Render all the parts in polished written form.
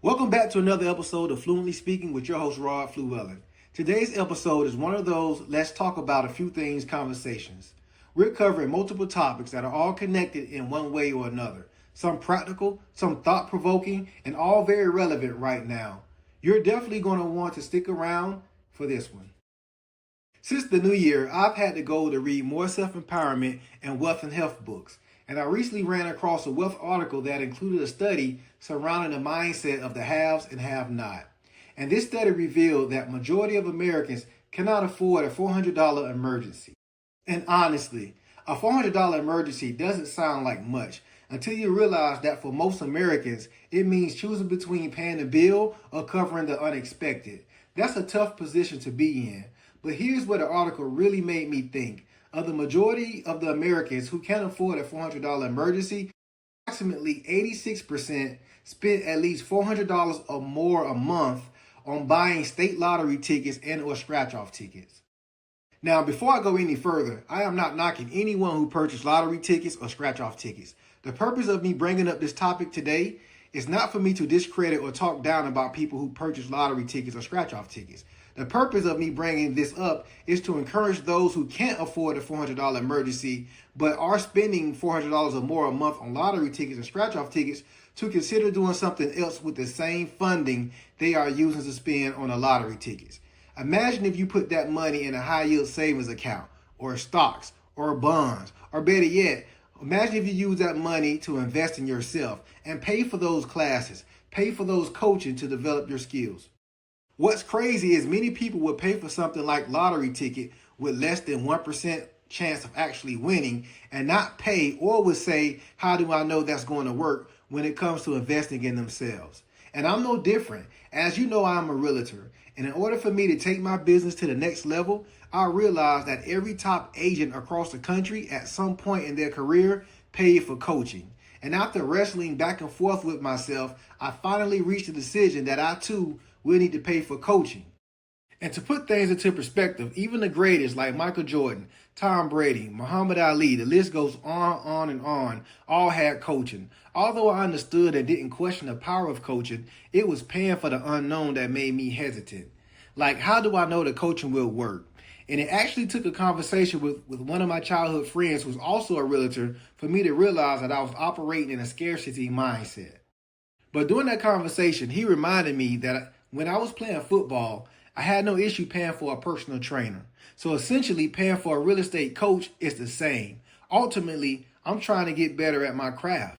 Welcome back to another episode of Fluently Speaking with your host, Rod Fluellen. Today's episode is one of those let's talk about a few things conversations. We're covering multiple topics that are all connected in one way or another. Some practical, some thought-provoking, and all very relevant right now. You're definitely going to want to stick around for this one. Since the new year, I've had the goal to read more self-empowerment and wealth and health books. And I recently ran across a wealth article that included a study surrounding the mindset of the haves and have-not. And this study revealed that majority of Americans cannot afford a $400 emergency. And honestly, a $400 emergency doesn't sound like much until you realize that for most Americans, it means choosing between paying the bill or covering the unexpected. That's a tough position to be in. But here's where the article really made me think. Of the majority of the Americans who can't afford a $400 emergency, approximately 86% spend at least $400 or more a month on buying state lottery tickets and or scratch-off tickets. Now, before I go any further, I am not knocking anyone who purchased lottery tickets or scratch-off tickets. The purpose of me bringing up this topic today is not for me to discredit or talk down about people who purchase lottery tickets or scratch-off tickets. The purpose of me bringing this up is to encourage those who can't afford a $400 emergency but are spending $400 or more a month on lottery tickets and scratch-off tickets to consider doing something else with the same funding they are using to spend on the lottery tickets. Imagine if you put that money in a high-yield savings account or stocks or bonds, or better yet, imagine if you use that money to invest in yourself and pay for those classes, pay for those coaching to develop your skills. What's crazy is many people would pay for something like lottery ticket with less than 1% chance of actually winning and not pay, or would say, how do I know that's going to work when it comes to investing in themselves? And I'm no different. As you know, I'm a realtor. And in order for me to take my business to the next level, I realized that every top agent across the country at some point in their career paid for coaching. And after wrestling back and forth with myself, I finally reached the decision that I too will need to pay for coaching. And to put things into perspective, even the greatest like Michael Jordan, Tom Brady, Muhammad Ali, the list goes on and on, all had coaching. Although I understood and didn't question the power of coaching, it was paying for the unknown that made me hesitant. Like, how do I know the coaching will work? And it actually took a conversation with one of my childhood friends who's also a realtor for me to realize that I was operating in a scarcity mindset. But during that conversation, he reminded me that when I was playing football, I had no issue paying for a personal trainer. So essentially, paying for a real estate coach is the same. Ultimately, I'm trying to get better at my craft.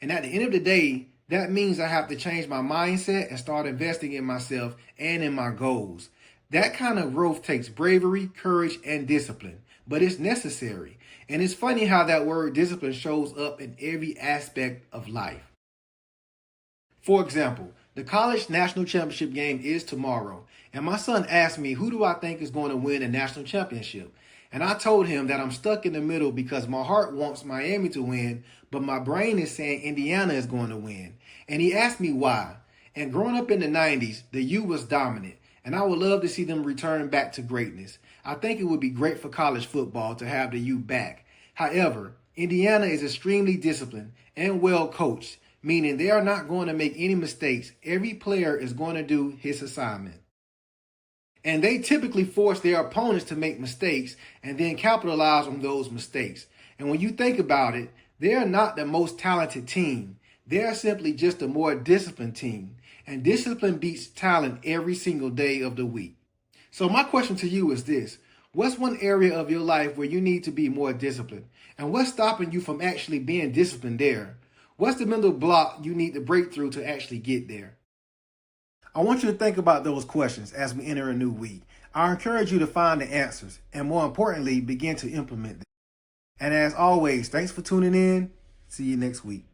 And at the end of the day, that means I have to change my mindset and start investing in myself and in my goals. That kind of growth takes bravery, courage, and discipline, but it's necessary. And it's funny how that word discipline shows up in every aspect of life. For example, the college national championship game is tomorrow, and my son asked me, who do I think is going to win the national championship? And I told him that I'm stuck in the middle because my heart wants Miami to win, but my brain is saying Indiana is going to win. And he asked me why. And growing up in the 90s, the U was dominant, and I would love to see them return back to greatness. I think it would be great for college football to have the U back. However, Indiana is extremely disciplined and well coached, meaning they are not going to make any mistakes. Every player is going to do his assignment. And they typically force their opponents to make mistakes and then capitalize on those mistakes. And when you think about it, they are not the most talented team. They are simply just a more disciplined team. And discipline beats talent every single day of the week. So my question to you is this. What's one area of your life where you need to be more disciplined? And what's stopping you from actually being disciplined there? What's the mental block you need to break through to actually get there? I want you to think about those questions as we enter a new week. I encourage you to find the answers and, more importantly, begin to implement them. And as always, thanks for tuning in. See you next week.